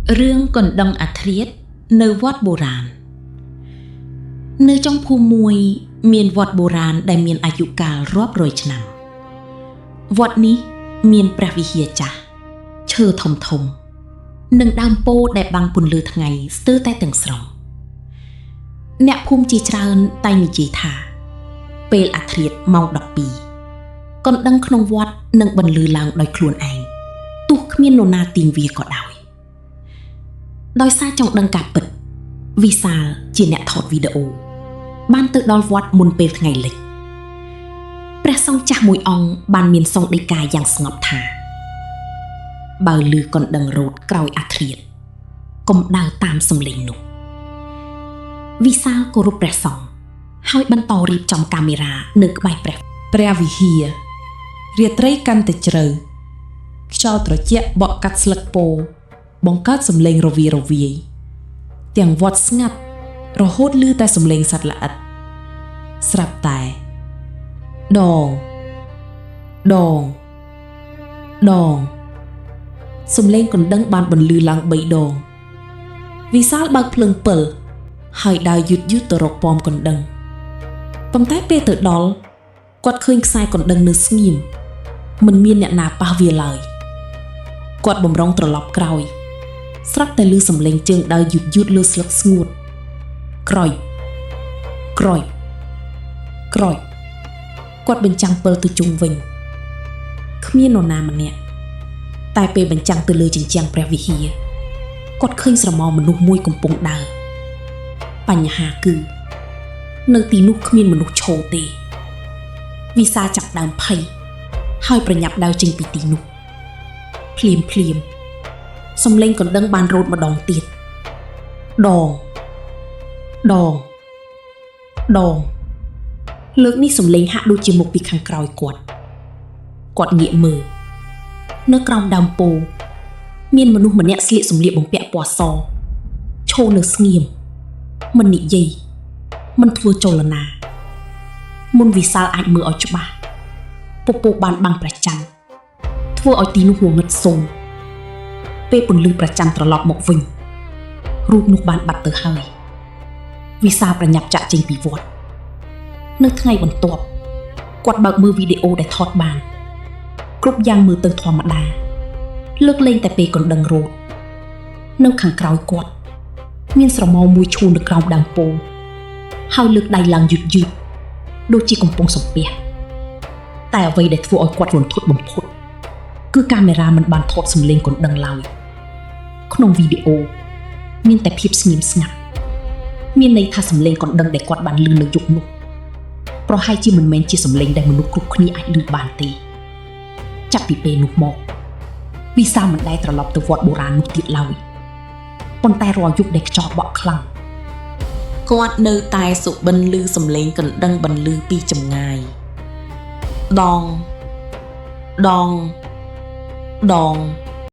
Rương còn đong ạt riết nơi vót bồ ràn. Nơi trong phù mùi miền vót bồ ràn đại miềnอายุកាលរាប់រយឆ្នាំវត្តនេះមានព្រះវិហារចាស់ឈើធំធំនិងដើមពោធិ៍ដែលបាំងពន្លឺថ្ងៃស្ទើរតែទាំងស្រុងអ្នកភូមិជាច្រើនតែងនិយាយថាពេលអាធ្រាត្រម៉ោង12កណ្ដឹងក្នុងវត្តនឹងបន្លឺឡើងដោយខ្លួនឯងទោះគ្មាននរណាទាញវាក៏ដោយសារចង់ដឹងការពិតវិសាលជាអ្នកថតវីដេអូបានទៅដល់វត្តមុនពេលថ្ងៃលិចព្រះសង្ឃចាស់មួយអង្គបានមានសង្ឃដីកាយ៉ាងស្ងប់ថាបើឮកណ្ដឹងរោទក្រោយអាធ្រាត្រកុំដើរតាមសំឡេងនោះវិសាលគោរពព្រះសង្ឃហើយបន្តរៀបចំកាមេរ៉ានៅក្បែរព្រះវិហាររាត្រីកាន់តែជ្រៅខ្យល់ត្រជាក់បក់កាត់ស្លឹកពោធិ៍បង្កើតសំឡេងរវារវាយទាំងវត្តស្ងាត់រហូតឮតែសំឡេងសត្វល្អិតស្រាប់តែដងសំឡេងកណ្ដឹងបានបន្លឺឡើង3ដងវិសាលបើកភ្លើងពិលហើយដើរយឺតទៅរកប៉មកណ្ដឹងប៉ុន្តែពេលទៅដល់គាត់ឃើញខ្សែកណ្ដឹងនៅស្ងៀមមិនមានអ្នកណាប៉ះវាឡើយគាត់បំរុងត្រឡប់ក្រោយស្រាប់តែឮសំឡេងជើងដើរយឺតលើស្លឹកស្ងួតក្រោយគាត់បញ្ចាំងពិលទៅជុំវិញគ្មាននរណាម្នាក់តែពេលបញ្ចាំងទៅលើជញ្ជាំងព្រះវិហារគាត់ឃើញស្រមោលមនុស្សមួយកំពុងដើរបញ្ហាគឺនៅទីនោះគ្មានមនុស្សឈរទេវិសាចាប់ដើមភ័យហើយប្រញាប់ដើរចេញពីទីនោះភ្លាមសំឡេងកណ្ដឹងបានរោទម្ដងទៀតដងលើកនេះសំឡេងហាក់ដូចជាមកពីខាងក្រោយគាត់ងាកមើលនៅក្រោមដើមពោធិ៍មានមនុស្សម្នាក់ស្លៀកសម្លៀកបំពាក់ពណ៌សឈរនៅស្ងៀមមិននិយាយមិនធ្វើចលនាមុនវិសាលអាចមើលឲ្យច្បាស់ពពកបានបាំងព្រះច័ន្ទធ្វើឲ្យទីនោះងងឹតសូន្យពេលពន្លឺព្រះច័ន្ទត្រឡប់មកវិញរូបនោះបានបាត់ទៅហើយវិសាលប្រញាប់ចាក់ចេញពីវត្តនៅថ្ងៃបន្ទាប់គាត់បើកមើលវីដេអូដែលថតបានគ្រប់យ៉ាងមើលទៅធម្មតាលើកលែងតែពេលកណ្ដឹងរោទនៅខាងក្រោយគាត់មានស្រមោលមួយឈូនៅក្រោមដើមពោធិ៍ហើយលើកដៃឡើងយឺតដូចជាកំពុងសំពះតែអ្វីដែលធ្វើឲ្យគាត់រន្ធត់បំផុតគឺកាមេរ៉ាមិនបានថតសំឡេងកណ្ដឹងឡើយក្នុងវីដេអូមានតែភាពស្ងៀមស្ងាត់មានន័យថាសំឡេងកណ្ដឹងដែលគាត់បានឮនៅយប់នោះប្រហែលជាមិនមែនជាសំឡេងដែលមនុស្សគ្រប់គ្នាអាចឮបានទេចាប់ពីពេលនោះមកវិសាលមិនដែលត្រឡប់ទៅវត្តបុរាណនោះទៀតឡើយប៉ុន្តែរាល់យប់ដែលខ្យល់បក់ខ្លាំងគាត់នៅតែសុបិនឮសំឡេងកណ្ដឹងបន្លឺពីចម្ងាយដង